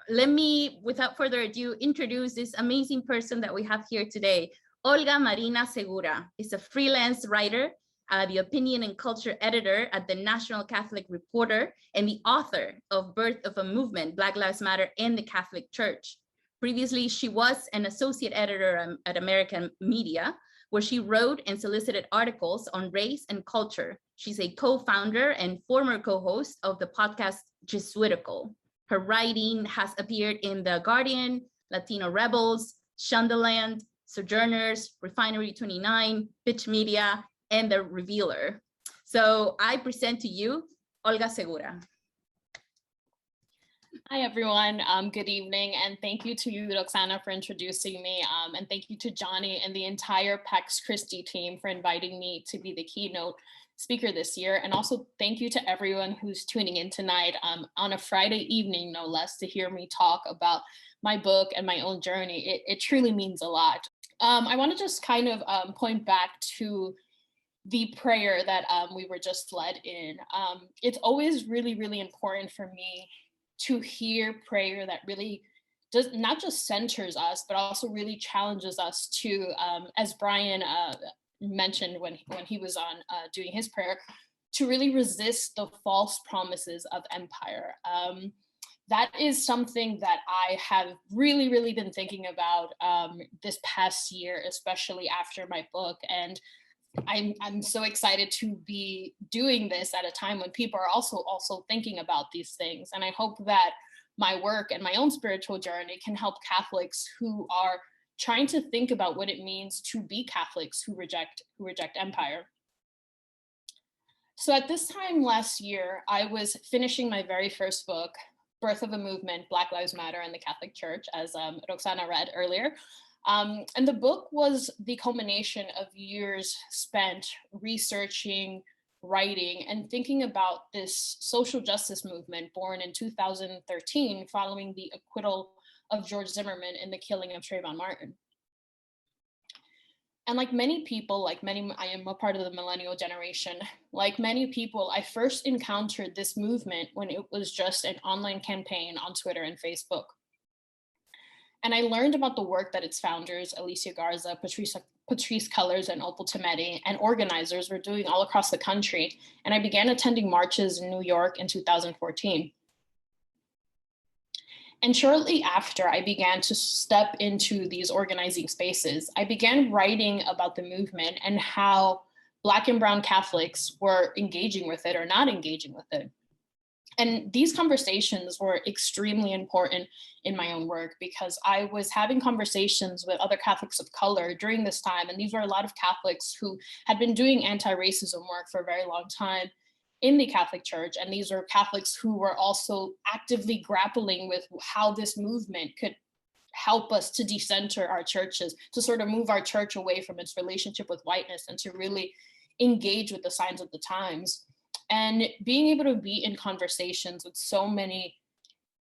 let me, without further ado, introduce this amazing person that we have here today. Olga Marina Segura is a freelance writer, the opinion and culture editor at the National Catholic Reporter, and the author of Birth of a Movement, Black Lives Matter and the Catholic Church. Previously, she was an associate editor at American Media, where she wrote and solicited articles on race and culture. She's a co-founder and former co-host of the podcast Jesuitical. Her writing has appeared in The Guardian, Latino Rebels, Shondaland, Sojourners, Refinery 29, Pitch Media, and The Revealer. So I present to you, Olga Segura. Hi, everyone. Good evening. And thank you to you, Roxana, for introducing me. And thank you to Johnny and the entire Pax Christi team for inviting me to be the keynote speaker this year. And also thank you to everyone who's tuning in tonight on a Friday evening, no less, to hear me talk about my book and my own journey. It truly means a lot. I want to just kind of point back to the prayer that we were just led in. It's always really, really important for me to hear prayer that really does not just centers us, but also really challenges us to, as Brian mentioned when he was on doing his prayer, to really resist the false promises of empire. That is something that I have really, really been thinking about this past year, especially after my book. And I'm so excited to be doing this at a time when people are also thinking about these things. And I hope that my work and my own spiritual journey can help Catholics who are trying to think about what it means to be Catholics who reject empire. So at this time last year, I was finishing my very first book, Birth of a Movement, Black Lives Matter and the Catholic Church, as Roxana read earlier. And the book was the culmination of years spent researching, writing, and thinking about this social justice movement born in 2013 following the acquittal of George Zimmerman in the killing of Trayvon Martin. And like many people, I am a part of the millennial generation. Like many people, I first encountered this movement when it was just an online campaign on Twitter and Facebook. And I learned about the work that its founders, Alicia Garza, Patrisse Cullors, and Opal Tometi, and organizers were doing all across the country. And I began attending marches in New York in 2014. And shortly after I began to step into these organizing spaces, I began writing about the movement and how Black and Brown Catholics were engaging with it or not engaging with it. And these conversations were extremely important in my own work because I was having conversations with other Catholics of color during this time. And these were a lot of Catholics who had been doing anti-racism work for a very long time in the Catholic Church. And these were Catholics who were also actively grappling with how this movement could help us to decenter our churches, to sort of move our church away from its relationship with whiteness and to really engage with the signs of the times. And being able to be in conversations with so many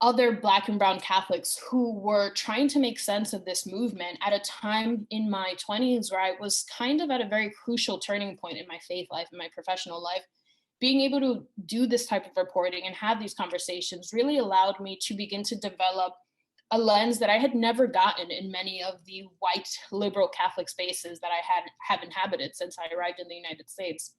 other Black and Brown Catholics who were trying to make sense of this movement at a time in my 20s where I was kind of at a very crucial turning point in my faith life, in my professional life, being able to do this type of reporting and have these conversations really allowed me to begin to develop a lens that I had never gotten in many of the white liberal Catholic spaces that I have inhabited since I arrived in the United States.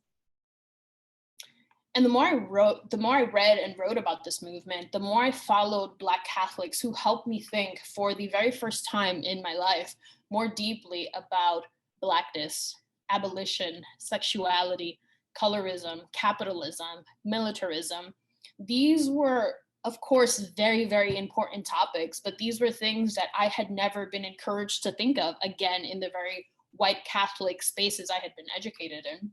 And the more I read and wrote about this movement, the more I followed Black Catholics who helped me think for the very first time in my life more deeply about Blackness, abolition, sexuality, colorism, capitalism, militarism. These were, of course, very, very important topics, but these were things that I had never been encouraged to think of, again, in the very white Catholic spaces I had been educated in.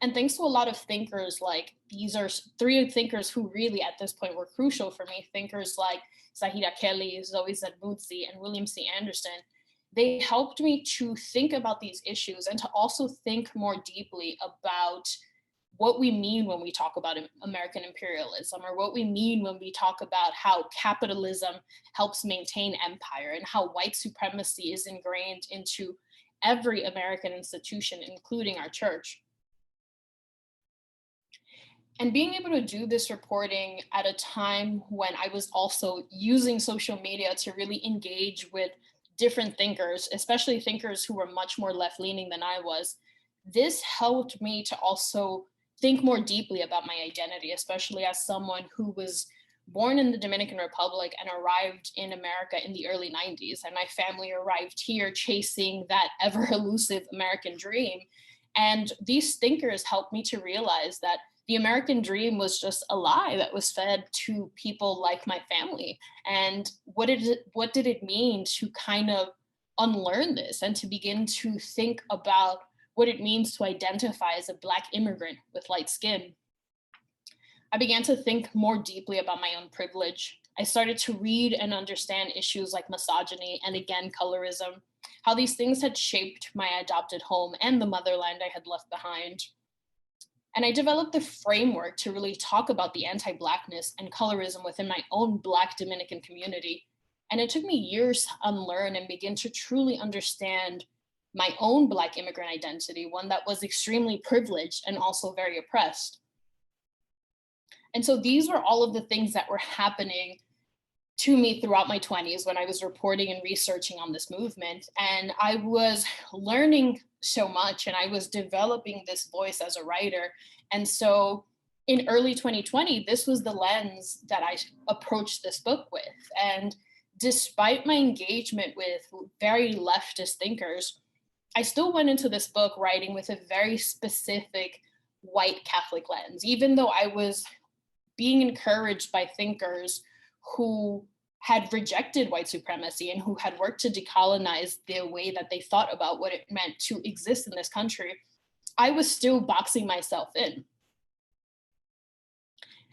And thanks to a lot of thinkers, like these are three thinkers who really at this point were crucial for me, thinkers like Zahida Kelly, Zoe Zadmutzi, and William C. Anderson. They helped me to think about these issues and to also think more deeply about what we mean when we talk about American imperialism, or what we mean when we talk about how capitalism helps maintain empire and how white supremacy is ingrained into every American institution, including our church. And being able to do this reporting at a time when I was also using social media to really engage with different thinkers, especially thinkers who were much more left-leaning than I was, this helped me to also think more deeply about my identity, especially as someone who was born in the Dominican Republic and arrived in America in the early 90s. And my family arrived here chasing that ever elusive American dream. And these thinkers helped me to realize that the American dream was just a lie that was fed to people like my family. And what did it mean to kind of unlearn this and to begin to think about what it means to identify as a Black immigrant with light skin? I began to think more deeply about my own privilege. I started to read and understand issues like misogyny and, again, colorism, how these things had shaped my adopted home and the motherland I had left behind. And I developed the framework to really talk about the anti-Blackness and colorism within my own Black Dominican community. And it took me years to unlearn and begin to truly understand my own Black immigrant identity, one that was extremely privileged and also very oppressed. And so these were all of the things that were happening to me throughout my 20s when I was reporting and researching on this movement. And I was learning so much and I was developing this voice as a writer. And so in early 2020, this was the lens that I approached this book with. And despite my engagement with very leftist thinkers, I still went into this book writing with a very specific white Catholic lens, even though I was being encouraged by thinkers who had rejected white supremacy and who had worked to decolonize the way that they thought about what it meant to exist in this country, I was still boxing myself in.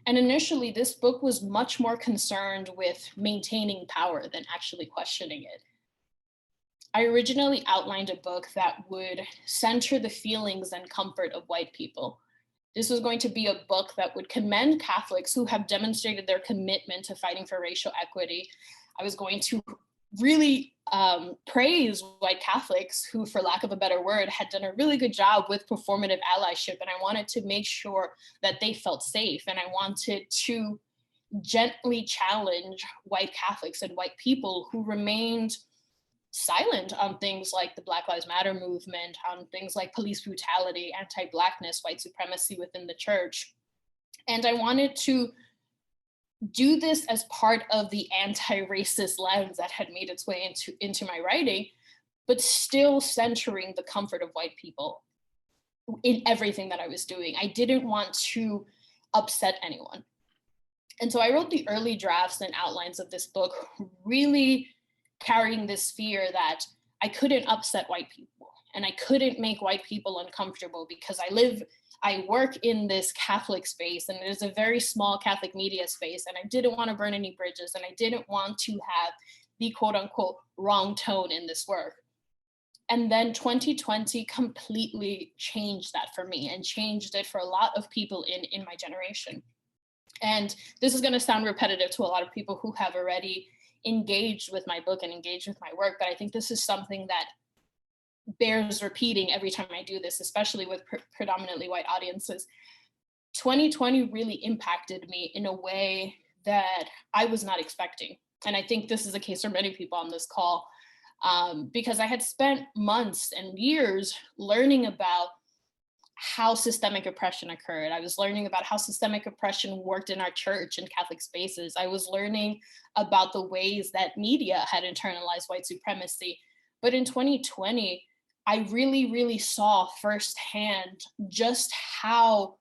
And initially, this book was much more concerned with maintaining power than actually questioning it. I originally outlined a book that would center the feelings and comfort of white people. This was going to be a book that would commend Catholics who have demonstrated their commitment to fighting for racial equity. I was going to really praise white Catholics who, for lack of a better word, had done a really good job with performative allyship. And I wanted to make sure that they felt safe. And I wanted to gently challenge white Catholics and white people who remained silent on things like the Black Lives Matter movement, on things like police brutality, anti-Blackness, white supremacy within the church. And I wanted to do this as part of the anti-racist lens that had made its way into my writing, but still centering the comfort of white people in everything that I was doing. I didn't want to upset anyone. And so I wrote the early drafts and outlines of this book, really carrying this fear that I couldn't upset white people and I couldn't make white people uncomfortable because I work in this Catholic space and it is a very small Catholic media space, and I didn't want to burn any bridges and I didn't want to have the quote unquote wrong tone in this work. And then 2020 completely changed that for me and changed it for a lot of people in my generation. And this is going to sound repetitive to a lot of people who have already engaged with my book and engaged with my work, but I think this is something that bears repeating every time I do this, especially with predominantly white audiences. 2020 really impacted me in a way that I was not expecting. And I think this is a case for many people on this call, because I had spent months and years learning about how systemic oppression occurred. I was learning about how systemic oppression worked in our church and Catholic spaces. I was learning about the ways that media had internalized white supremacy. But in 2020, I really, really saw firsthand just how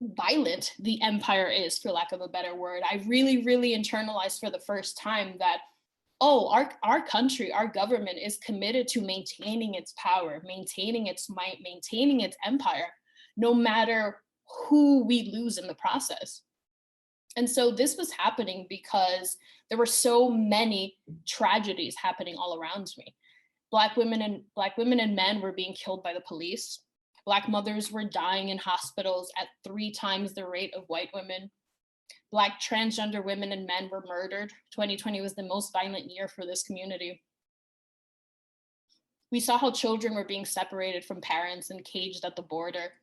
violent the empire is, for lack of a better word. I really, really internalized for the first time that, oh, our country, our government is committed to maintaining its power, maintaining its might, maintaining its empire, no matter who we lose in the process. And so this was happening because there were so many tragedies happening all around me. Black women and men were being killed by the police. Black mothers were dying in hospitals at 3 times the rate of white women. Black transgender women and men were murdered. 2020 was the most violent year for this community. We saw how children were being separated from parents and caged at the border.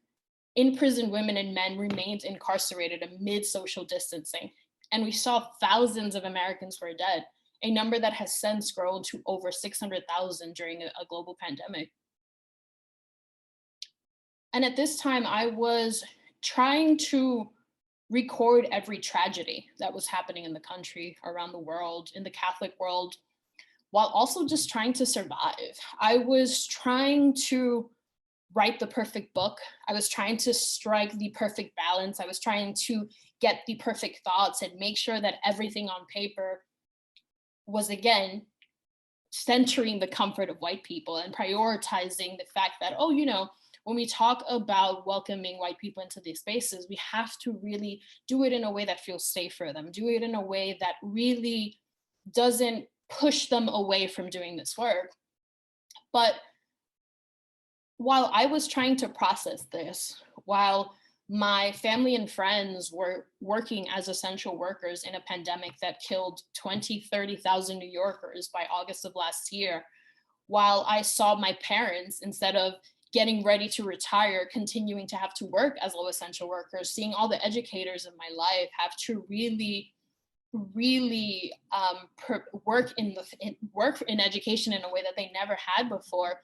in-prison women and men remained incarcerated amid social distancing. And we saw thousands of Americans were dead, a number that has since grown to over 600,000 during a global pandemic. And at this time, I was trying to record every tragedy that was happening in the country, around the world, in the Catholic world, while also just trying to survive. I was trying to write the perfect book. I was trying to strike the perfect balance. I was trying to get the perfect thoughts and make sure that everything on paper was, again, centering the comfort of white people and prioritizing the fact that, oh, you know, when we talk about welcoming white people into these spaces, we have to really do it in a way that feels safe for them, do it in a way that really doesn't push them away from doing this work. But while I was trying to process this, while my family and friends were working as essential workers in a pandemic that killed 20, 30,000 New Yorkers by August of last year, while I saw my parents, instead of getting ready to retire, continuing to have to work as low essential workers, seeing all the educators in my life have to really work in education in a way that they never had before,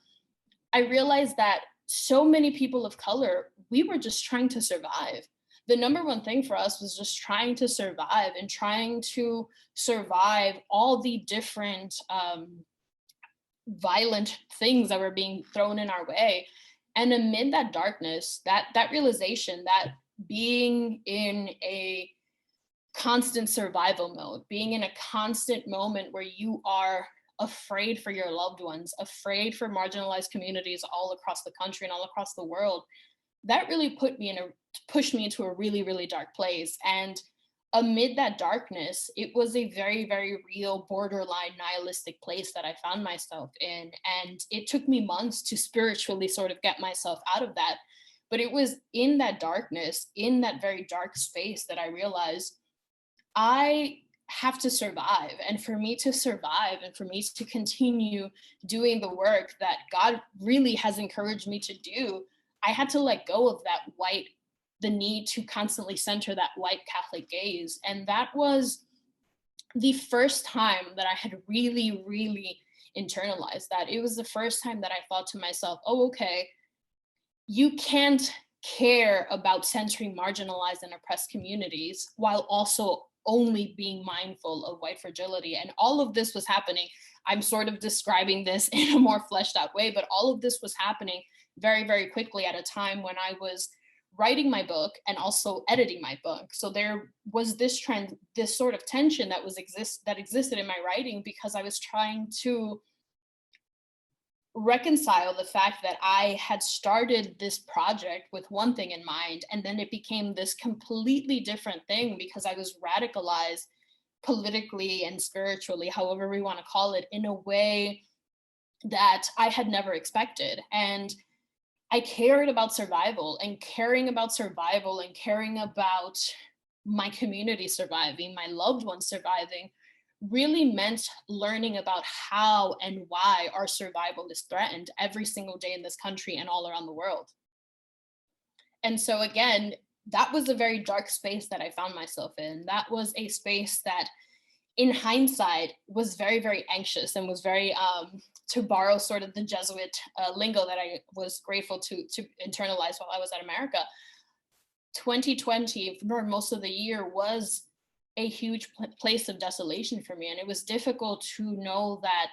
I realized that so many people of color, we were just trying to survive. The number one thing for us was just trying to survive and trying to survive all the different violent things that were being thrown in our way. And amid that darkness, that realization that being in a constant survival mode, being in a constant moment where you are afraid for your loved ones, afraid for marginalized communities all across the country and all across the world, that really pushed me into a really, really dark place. And amid that darkness, it was a very, very real borderline nihilistic place that I found myself in. And it took me months to spiritually sort of get myself out of that. But it was in that darkness, in that very dark space, that I realized I have to survive. And for me to survive and for me to continue doing the work that God really has encouraged me to do, I had to let go of the need to constantly center that white Catholic gaze. And that was the first time that I had really, really internalized that. It was the first time that I thought to myself, oh, okay, you can't care about centering marginalized and oppressed communities while also only being mindful of white fragility. And all of this was happening. I'm sort of describing this in a more fleshed out way, but all of this was happening very, very quickly at a time when I was writing my book and also editing my book. So there was this trend, this sort of tension that existed in my writing, because I was trying to reconcile the fact that I had started this project with one thing in mind, and then it became this completely different thing because I was radicalized politically and spiritually, however we want to call it, in a way that I had never expected. And I cared about survival, and caring about survival and caring about my community surviving, my loved ones surviving, really meant learning about how and why our survival is threatened every single day in this country and all around the world. And so again, that was a very dark space that I found myself in. That was a space that, in hindsight, was very, very anxious and was very, to borrow sort of the Jesuit lingo that I was grateful to internalize while I was at America. 2020, for most of the year, was a huge place of desolation for me. And it was difficult to know that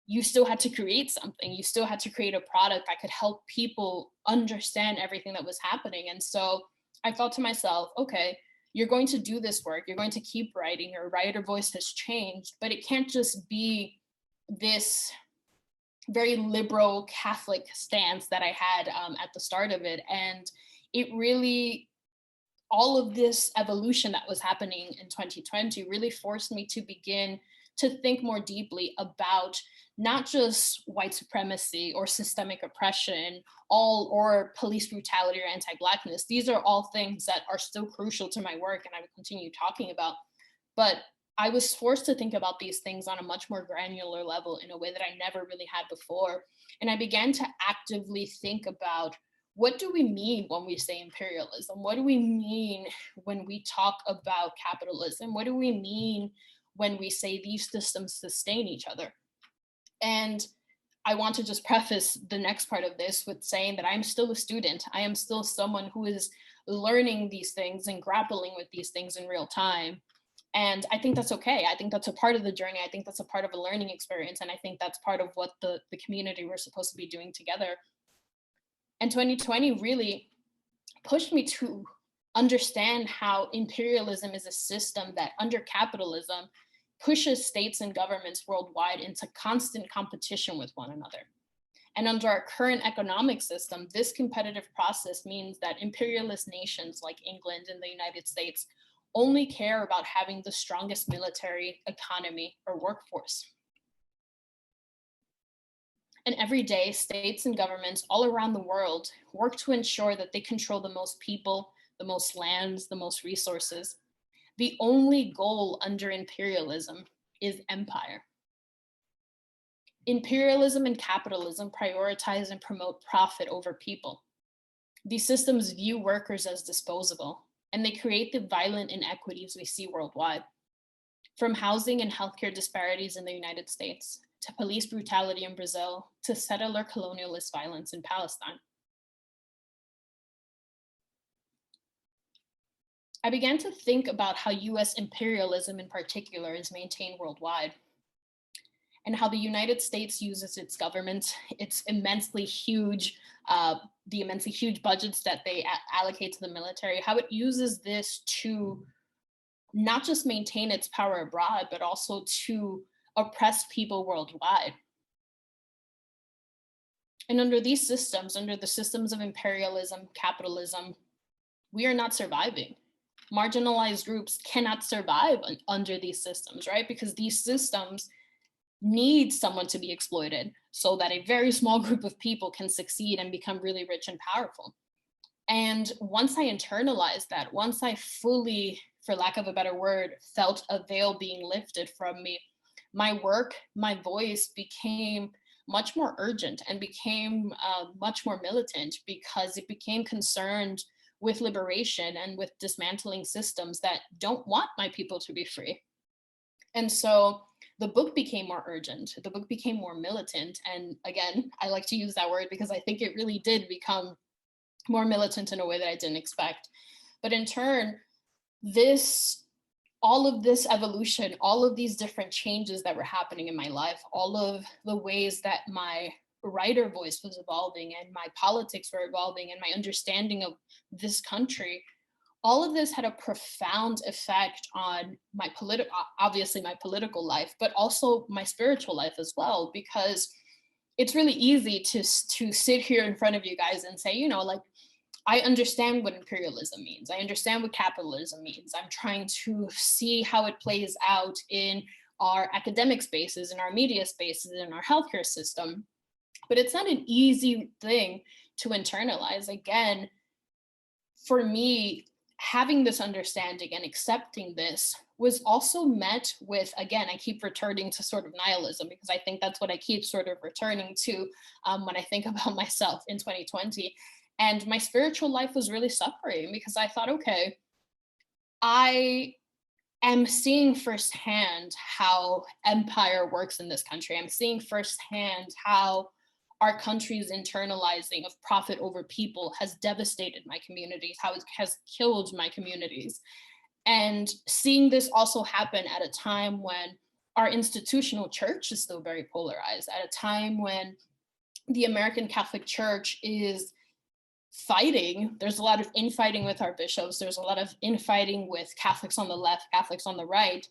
you still had to create something. You still had to create a product that could help people understand everything that was happening. And so I thought to myself, okay, you're going to do this work. You're going to keep writing. Your writer voice has changed, but it can't just be this very liberal Catholic stance that I had at the start of it. And it really, all of this evolution that was happening in 2020 really forced me to begin to think more deeply about not just white supremacy or systemic oppression, or police brutality or anti-Blackness. These are all things that are still crucial to my work and I will continue talking about. But I was forced to think about these things on a much more granular level in a way that I never really had before. And I began to actively think about what do we mean when we say imperialism? What do we mean when we talk about capitalism? What do we mean when we say these systems sustain each other? And I want to just preface the next part of this with saying that I'm still a student. I am still someone who is learning these things and grappling with these things in real time. And I think that's okay. I think that's a part of the journey. I think that's a part of a learning experience. And I think that's part of what the community we're supposed to be doing together. And 2020 really pushed me to understand how imperialism is a system that under capitalism pushes states and governments worldwide into constant competition with one another. And under our current economic system, this competitive process means that imperialist nations like England and the United States only care about having the strongest military, economy, or workforce. And every day, states and governments all around the world work to ensure that they control the most people, the most lands, the most resources. The only goal under imperialism is empire. Imperialism and capitalism prioritize and promote profit over people. These systems view workers as disposable, and they create the violent inequities we see worldwide. From housing and healthcare disparities in the United States, to police brutality in Brazil, to settler colonialist violence in Palestine. I began to think about how US imperialism in particular is maintained worldwide, and how the United States uses its government, its immensely huge, the immensely huge budgets that they allocate to the military, how it uses this to not just maintain its power abroad, but also to oppress people worldwide. And under these systems, under the systems of imperialism, capitalism, we are not surviving. Marginalized groups cannot survive under these systems, right? Because these systems need someone to be exploited so that a very small group of people can succeed and become really rich and powerful. And once I internalized that, once I fully, for lack of a better word, felt a veil being lifted from me, my work, my voice became much more urgent and became much more militant, because it became concerned with liberation and with dismantling systems that don't want my people to be free. And so the book became more urgent, the book became more militant. And again, I like to use that word because I think it really did become more militant in a way that I didn't expect. But in turn, all of this evolution, all of these different changes that were happening in my life, all of the ways that my writer voice was evolving and my politics were evolving and my understanding of this country, all of this had a profound effect on my obviously my political life, but also my spiritual life as well, because it's really easy to sit here in front of you guys and say, you know, like, I understand what imperialism means. I understand what capitalism means. I'm trying to see how it plays out in our academic spaces, in our media spaces, in our healthcare system. But it's not an easy thing to internalize. Again, for me, having this understanding and accepting this was also met with, again, I keep returning to sort of nihilism, because I think that's what I keep sort of returning to when I think about myself in 2020. And my spiritual life was really suffering, because I thought, okay, I am seeing firsthand how empire works in this country. I'm seeing firsthand how our country's internalizing of profit over people has devastated my communities, how it has killed my communities. And seeing this also happen at a time when our institutional church is still very polarized, at a time when the American Catholic Church is fighting. There's a lot of infighting with our bishops. There's a lot of infighting with Catholics on the left, Catholics on the right.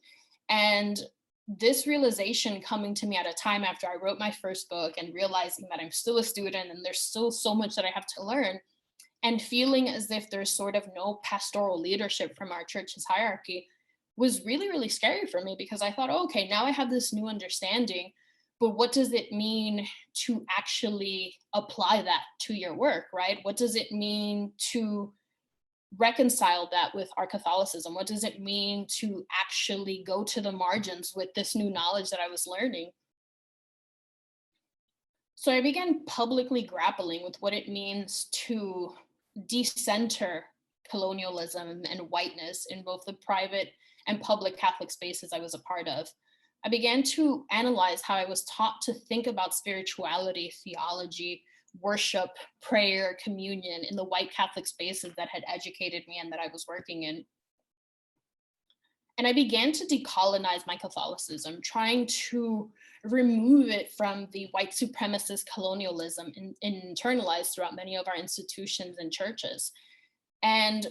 And this realization coming to me at a time after I wrote my first book and realizing that I'm still a student and there's still so much that I have to learn, and feeling as if there's sort of no pastoral leadership from our church's hierarchy, was really, really scary for me, because I thought, oh, okay, now I have this new understanding, but what does it mean to actually apply that to your work, right? What does it mean to reconcile that with our Catholicism? What does it mean to actually go to the margins with this new knowledge that I was learning? So I began publicly grappling with what it means to decenter colonialism and whiteness in both the private and public Catholic spaces I was a part of. I began to analyze how I was taught to think about spirituality, theology, worship, prayer, communion in the white Catholic spaces that had educated me and that I was working in. And I began to decolonize my Catholicism, trying to remove it from the white supremacist colonialism internalized throughout many of our institutions and churches. And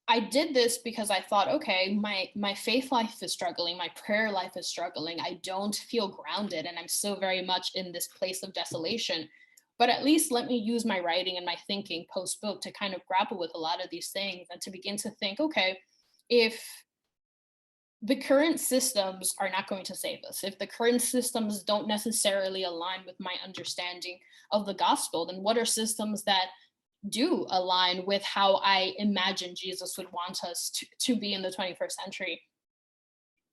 I did this because I thought, okay, my faith life is struggling, my prayer life is struggling, I don't feel grounded, and I'm still very much in this place of desolation. But at least let me use my writing and my thinking post-book to kind of grapple with a lot of these things and to begin to think, okay, if the current systems are not going to save us, if the current systems don't necessarily align with my understanding of the gospel, then what are systems that do align with how I imagine Jesus would want us to be in the 21st century?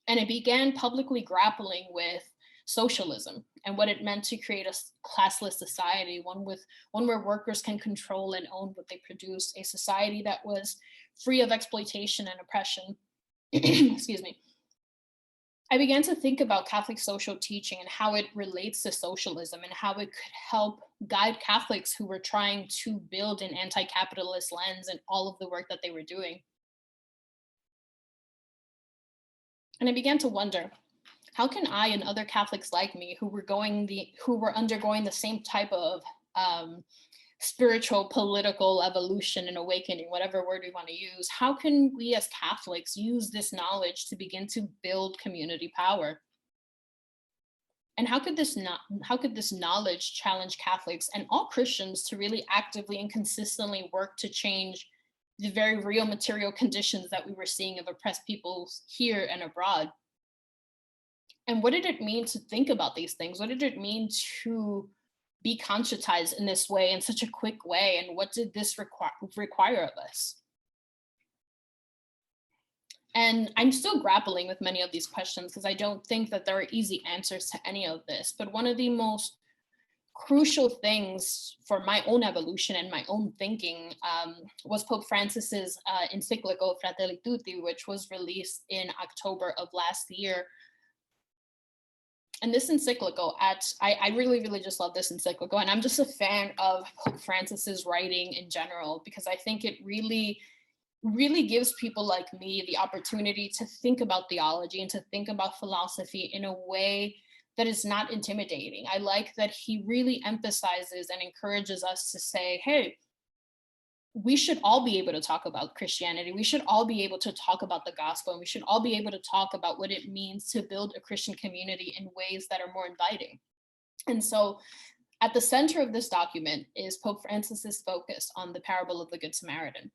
And I began publicly grappling with socialism and what it meant to create a classless society, one where workers can control and own what they produce, a society that was free of exploitation and oppression. Excuse me. I began to think about Catholic social teaching and how it relates to socialism and how it could help guide Catholics who were trying to build an anti-capitalist lens in all of the work that they were doing. And I began to wonder, how can I and other Catholics like me who were undergoing the same type of spiritual, political evolution and awakening, whatever word we want to use, how can we as Catholics use this knowledge to begin to build community power? And how could this knowledge challenge Catholics and all Christians to really actively and consistently work to change the very real material conditions that we were seeing of oppressed peoples here and abroad? And what did it mean to think about these things? What did it mean to be conscientized in this way, in such a quick way? And what did this require of us? And I'm still grappling with many of these questions because I don't think that there are easy answers to any of this. But one of the most crucial things for my own evolution and my own thinking was Pope Francis's Encyclical Fraternity, which was released in October of last year. And this encyclical, I really, really just love this encyclical. And I'm just a fan of Pope Francis's writing in general, because I think it really, really gives people like me the opportunity to think about theology and to think about philosophy in a way that is not intimidating. I like that he really emphasizes and encourages us to say, hey, we should all be able to talk about Christianity. We should all be able to talk about the gospel. And we should all be able to talk about what it means to build a Christian community in ways that are more inviting. And so at the center of this document is Pope Francis's focus on the parable of the Good Samaritan.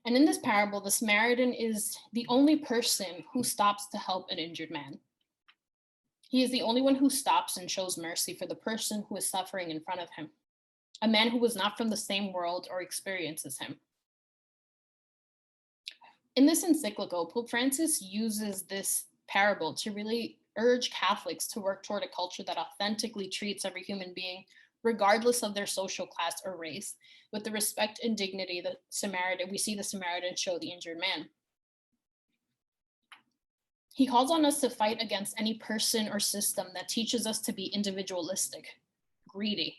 And in this parable, the Samaritan is the only person who stops to help an injured man. He is the only one who stops and shows mercy for the person who is suffering in front of him, a man who was not from the same world or experiences him. In this encyclical, Pope Francis uses this parable to really urge Catholics to work toward a culture that authentically treats every human being, regardless of their social class or race, with the respect and dignity that we see the Samaritan show the injured man. He calls on us to fight against any person or system that teaches us to be individualistic, greedy.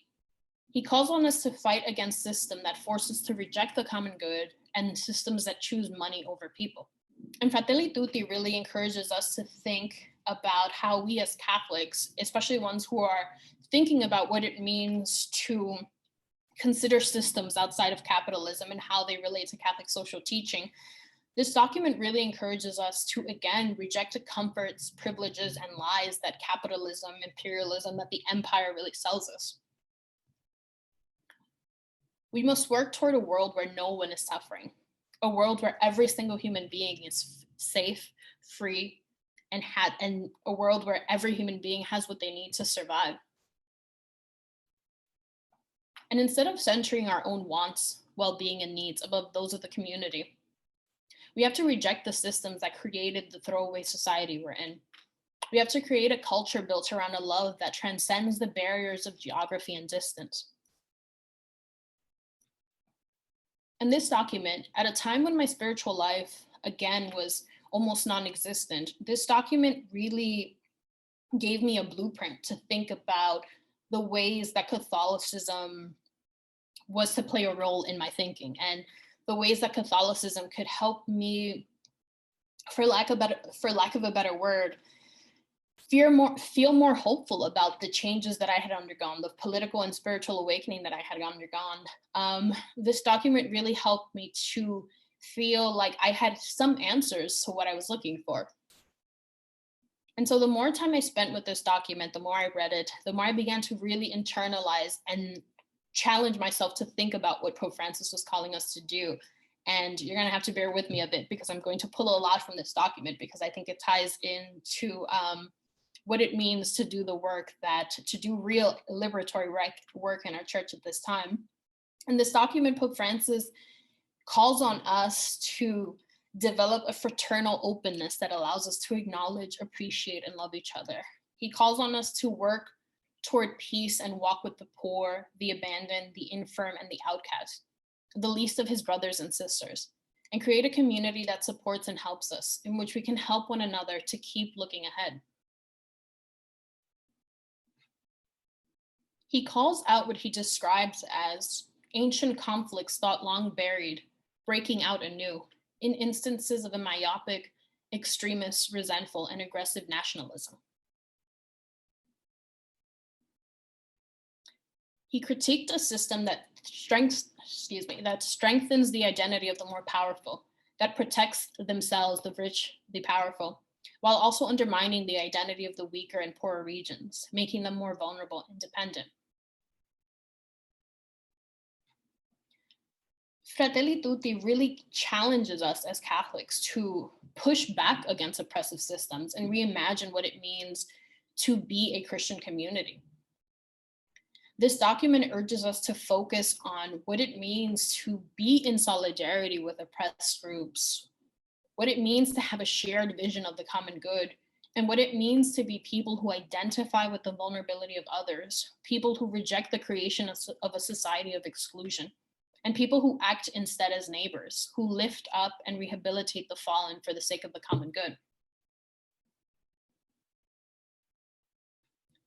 He calls on us to fight against systems that force us to reject the common good and systems that choose money over people. And Fratelli Tutti really encourages us to think about how we as Catholics, especially ones who are thinking about what it means to consider systems outside of capitalism and how they relate to Catholic social teaching, this document really encourages us to, again, reject the comforts, privileges, and lies that capitalism, imperialism, that the empire really sells us. We must work toward a world where no one is suffering, a world where every single human being is safe, free, and a world where every human being has what they need to survive. And instead of centering our own wants, well-being, and needs above those of the community, we have to reject the systems that created the throwaway society we're in. We have to create a culture built around a love that transcends the barriers of geography and distance. In this document, at a time when my spiritual life, again, was almost non-existent, this document really gave me a blueprint to think about the ways that Catholicism was to play a role in my thinking, and the ways that Catholicism could help me, for lack of a better word, feel more hopeful about the changes that I had undergone, the political and spiritual awakening that I had undergone. This document really helped me to feel like I had some answers to what I was looking for. And so the more time I spent with this document, the more I read it, the more I began to really internalize and challenge myself to think about what Pope Francis was calling us to do. And you're going to have to bear with me a bit because I'm going to pull a lot from this document because I think it ties into what it means to do the work to do real liberatory work in our church at this time. In this document, Pope Francis calls on us to develop a fraternal openness that allows us to acknowledge, appreciate, and love each other. He calls on us to work toward peace and walk with the poor, the abandoned, the infirm, and the outcast, the least of his brothers and sisters, and create a community that supports and helps us, in which we can help one another to keep looking ahead. He calls out what he describes as ancient conflicts thought long buried, breaking out anew, in instances of a myopic, extremist, resentful, and aggressive nationalism. He critiqued a system that strengthens the identity of the more powerful, that protects themselves, the rich, the powerful, while also undermining the identity of the weaker and poorer regions, making them more vulnerable and dependent. Fratelli Tutti really challenges us as Catholics to push back against oppressive systems and reimagine what it means to be a Christian community. This document urges us to focus on what it means to be in solidarity with oppressed groups, what it means to have a shared vision of the common good, and what it means to be people who identify with the vulnerability of others, people who reject the creation of a society of exclusion, and people who act instead as neighbors, who lift up and rehabilitate the fallen for the sake of the common good.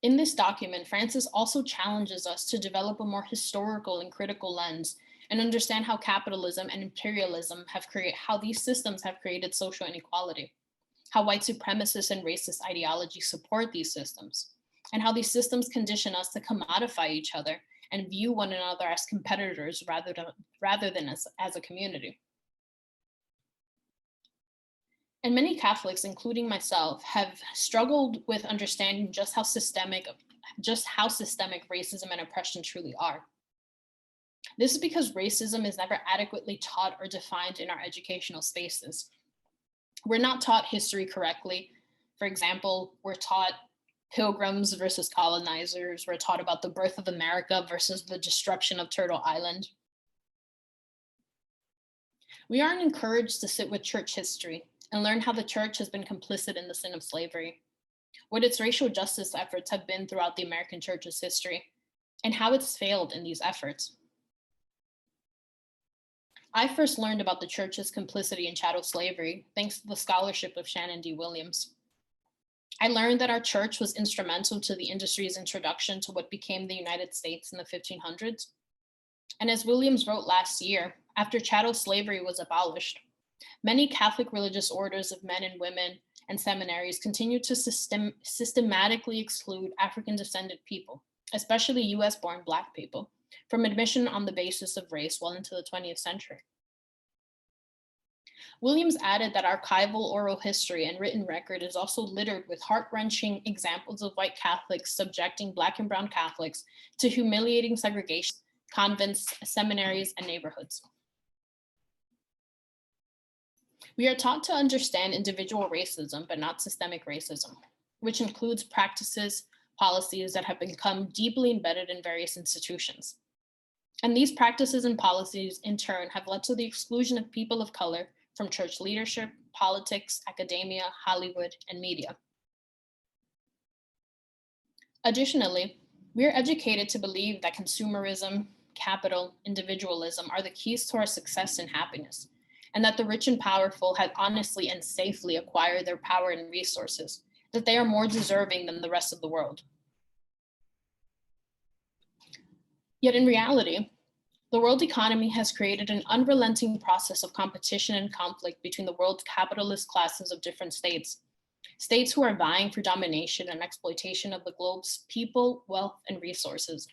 In this document, Francis also challenges us to develop a more historical and critical lens and understand how capitalism and imperialism how these systems have created social inequality, how white supremacist and racist ideologies support these systems, and how these systems condition us to commodify each other and view one another as competitors rather than as a community. And many Catholics, including myself, have struggled with understanding just how systemic racism and oppression truly are. This is because racism is never adequately taught or defined in our educational spaces. We're not taught history correctly. For example, we're taught Pilgrims versus colonizers. We're taught about the birth of America versus the destruction of Turtle Island. We aren't encouraged to sit with church history and learn how the church has been complicit in the sin of slavery, what its racial justice efforts have been throughout the American church's history, and how it's failed in these efforts. I first learned about the church's complicity in chattel slavery thanks to the scholarship of Shannon D. Williams. I learned that our church was instrumental to the industry's introduction to what became the United States in the 1500s. And as Williams wrote last year, after chattel slavery was abolished, many Catholic religious orders of men and women and seminaries continued to systematically exclude African-descended people, especially US-born Black people, from admission on the basis of race well into the 20th century. Williams added that archival oral history and written record is also littered with heart-wrenching examples of white Catholics subjecting Black and brown Catholics to humiliating segregation, convents, seminaries, and neighborhoods. We are taught to understand individual racism, but not systemic racism, which includes practices, policies that have become deeply embedded in various institutions. And these practices and policies, in turn, have led to the exclusion of people of color from church leadership, politics, academia, Hollywood, and media. Additionally, we are educated to believe that consumerism, capital, individualism are the keys to our success and happiness, and that the rich and powerful have honestly and safely acquired their power and resources, that they are more deserving than the rest of the world. Yet in reality, the world economy has created an unrelenting process of competition and conflict between the world's capitalist classes of different states, states who are vying for domination and exploitation of the globe's people, wealth, and resources.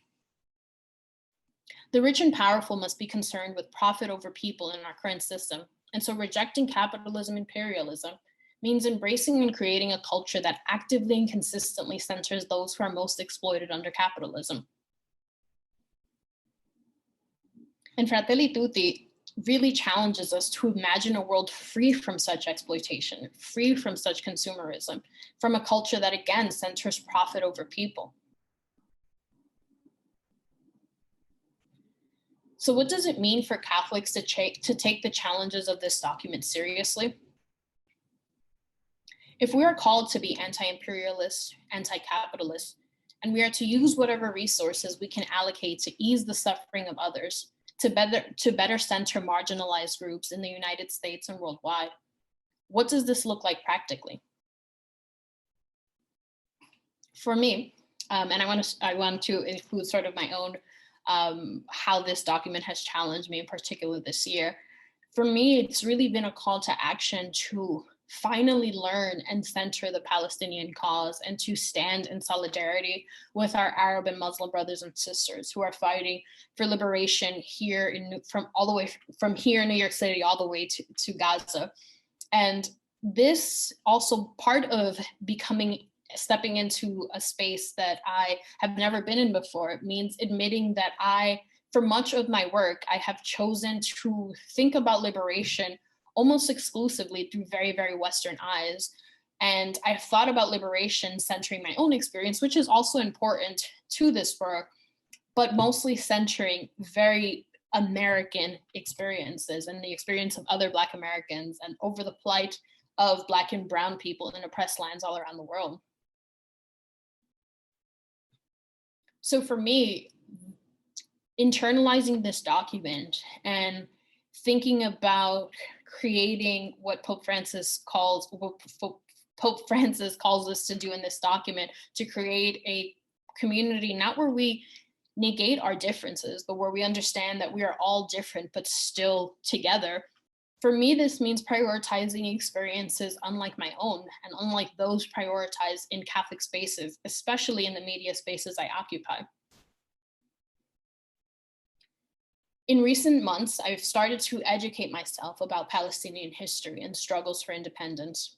The rich and powerful must be concerned with profit over people in our current system, and so rejecting capitalism imperialism means embracing and creating a culture that actively and consistently centers those who are most exploited under capitalism. And Fratelli Tutti really challenges us to imagine a world free from such exploitation, free from such consumerism, from a culture that again centers profit over people. So what does it mean for Catholics to take the challenges of this document seriously? If we are called to be anti-imperialist, anti-capitalist, and we are to use whatever resources we can allocate to ease the suffering of others, to better center marginalized groups in the United States and worldwide, what does this look like practically? For me, and I want to include sort of my own how this document has challenged me in particular this year. For me, it's really been a call to action to finally learn and center the Palestinian cause and to stand in solidarity with our Arab and Muslim brothers and sisters who are fighting for liberation here from all the way from here in New York City all the way to Gaza. And this also part of stepping into a space that I have never been in before. It means admitting that for much of my work, I have chosen to think about liberation almost exclusively through very, very Western eyes. And I've thought about liberation centering my own experience, which is also important to this work, but mostly centering very American experiences and the experience of other Black Americans and over the plight of Black and Brown people in oppressed lands all around the world. So for me, internalizing this document and thinking about creating what Pope Francis calls us to do in this document, to create a community not where we negate our differences, but where we understand that we are all different but still together. For me, this means prioritizing experiences unlike my own and unlike those prioritized in Catholic spaces, especially in the media spaces I occupy. In recent months, I've started to educate myself about Palestinian history and struggles for independence.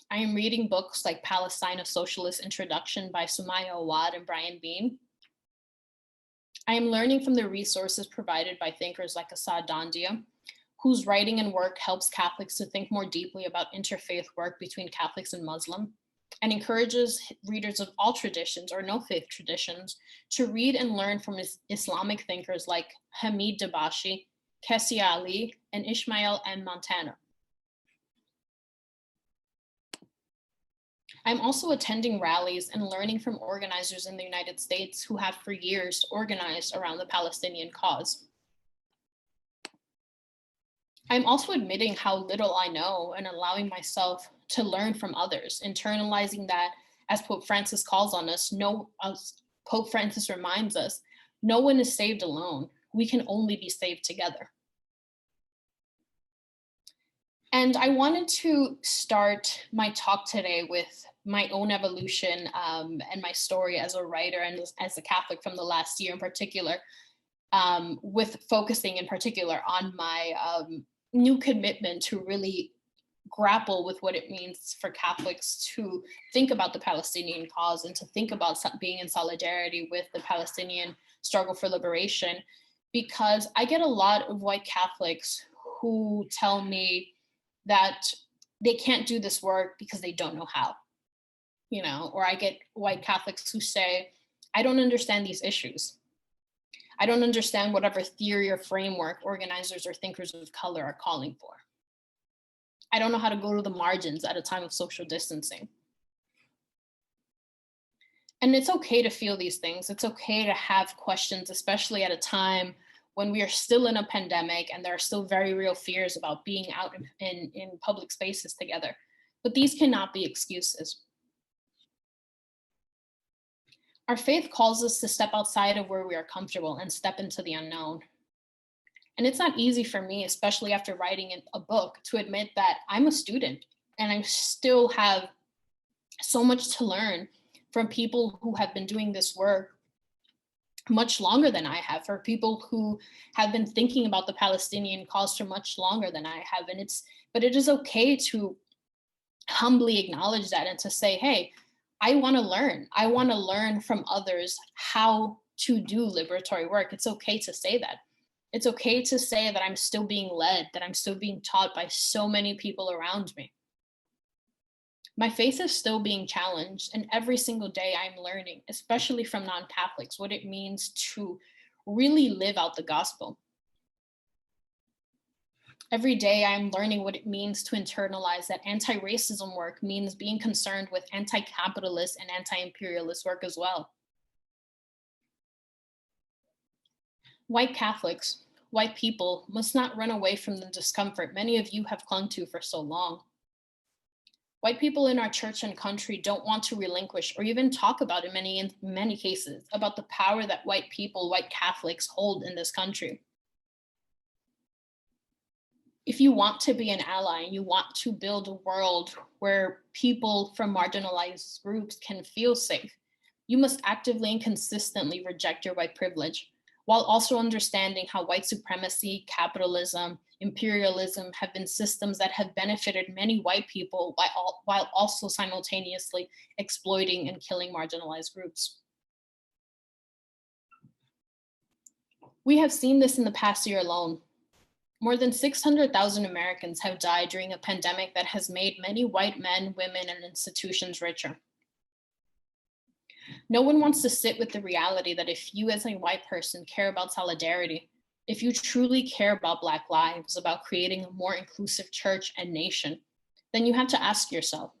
I am reading books like Palestine, a Socialist Introduction by Sumaya Awad and Brian Bean. I am learning from the resources provided by thinkers like Assad Dandia, whose writing and work helps Catholics to think more deeply about interfaith work between Catholics and Muslim, and encourages readers of all traditions or no faith traditions to read and learn from Islamic thinkers like Hamid Dabashi, Kessia Ali, and Ismail M. Montana. I'm also attending rallies and learning from organizers in the United States who have for years organized around the Palestinian cause. I'm also admitting how little I know and allowing myself to learn from others, internalizing that, as Pope Francis calls on us, Pope Francis reminds us, no one is saved alone. We can only be saved together. And I wanted to start my talk today with my own evolution and my story as a writer and as a Catholic from the last year in particular, with focusing in particular on my new commitment to really grapple with what it means for Catholics to think about the Palestinian cause and to think about being in solidarity with the Palestinian struggle for liberation, because I get a lot of white Catholics who tell me that they can't do this work because they don't know how, or I get white Catholics who say, I don't understand these issues. I don't understand whatever theory or framework organizers or thinkers of color are calling for. I don't know how to go to the margins at a time of social distancing. And it's okay to feel these things. It's okay to have questions, especially at a time when we are still in a pandemic and there are still very real fears about being out in public spaces together. But these cannot be excuses. Our faith calls us to step outside of where we are comfortable and step into the unknown. And it's not easy for me, especially after writing a book, to admit that I'm a student and I still have so much to learn from people who have been doing this work much longer than I have, for people who have been thinking about the Palestinian cause for much longer than I have. But it is okay to humbly acknowledge that and to say, hey, I want to learn. I want to learn from others how to do liberatory work. It's okay to say that. It's okay to say that I'm still being led, that I'm still being taught by so many people around me. My faith is still being challenged, and every single day I'm learning, especially from non-Catholics, what it means to really live out the gospel. Every day I'm learning what it means to internalize that anti-racism work means being concerned with anti-capitalist and anti-imperialist work as well. White Catholics, white people, must not run away from the discomfort many of you have clung to for so long. White people in our church and country don't want to relinquish or even talk about in many cases about the power that white people, white Catholics, hold in this country. If you want to be an ally and you want to build a world where people from marginalized groups can feel safe, you must actively and consistently reject your white privilege, while also understanding how white supremacy, capitalism, imperialism have been systems that have benefited many white people while also simultaneously exploiting and killing marginalized groups. We have seen this in the past year alone. More than 600,000 Americans have died during a pandemic that has made many white men, women, and institutions richer. No one wants to sit with the reality that if you as a white person care about solidarity, if you truly care about Black lives, about creating a more inclusive church and nation, then you have to ask yourself,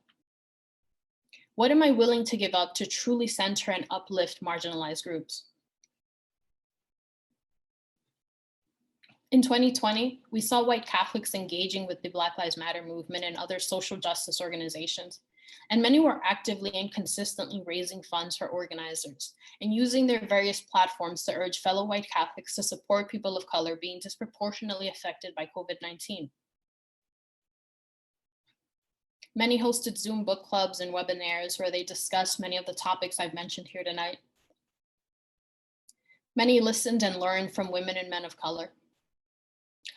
what am I willing to give up to truly center and uplift marginalized groups? In 2020, we saw white Catholics engaging with the Black Lives Matter movement and other social justice organizations, and many were actively and consistently raising funds for organizers and using their various platforms to urge fellow white Catholics to support people of color being disproportionately affected by COVID-19. Many hosted Zoom book clubs and webinars where they discussed many of the topics I've mentioned here tonight. Many listened and learned from women and men of color.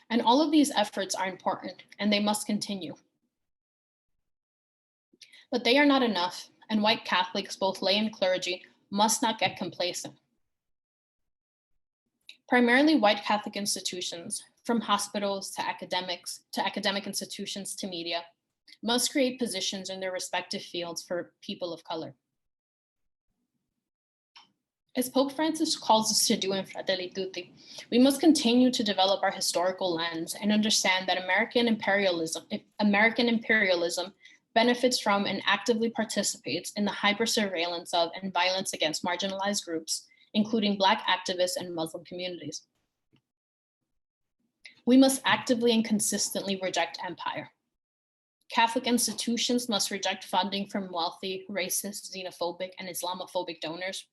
And all of these efforts are important and they must continue. But they are not enough, and white Catholics, both lay and clergy, must not get complacent. Primarily white Catholic institutions, from hospitals to academic institutions to media, must create positions in their respective fields for people of color. As Pope Francis calls us to do in Fratelli Tutti, we must continue to develop our historical lens and understand that American imperialism benefits from and actively participates in the hyper-surveillance of and violence against marginalized groups, including Black activists and Muslim communities. We must actively and consistently reject empire. Catholic institutions must reject funding from wealthy, racist, xenophobic, and Islamophobic donors.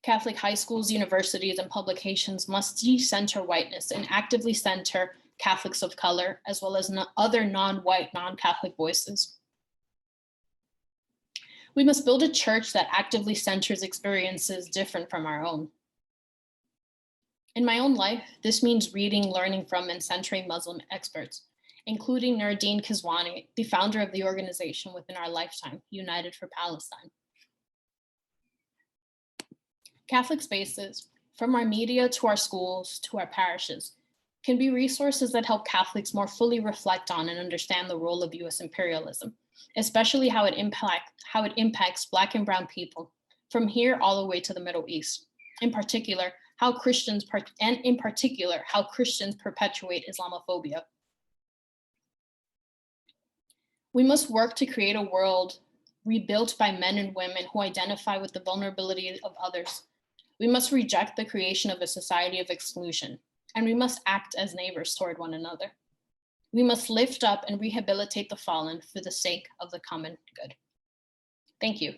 Catholic high schools, universities, and publications must decenter whiteness and actively center Catholics of color, as well as other non-white, non-Catholic voices. We must build a church that actively centers experiences different from our own. In my own life, this means reading, learning from, and centering Muslim experts, including Nurdin Kizwani, the founder of the organization within our lifetime, United for Palestine. Catholic spaces, from our media to our schools to our parishes, can be resources that help Catholics more fully reflect on and understand the role of US imperialism, especially how it impacts Black and Brown people, from here all the way to the Middle East. In particular, how Christians perpetuate Islamophobia. We must work to create a world rebuilt by men and women who identify with the vulnerability of others. We must reject the creation of a society of exclusion, and we must act as neighbors toward one another. We must lift up and rehabilitate the fallen for the sake of the common good. Thank you.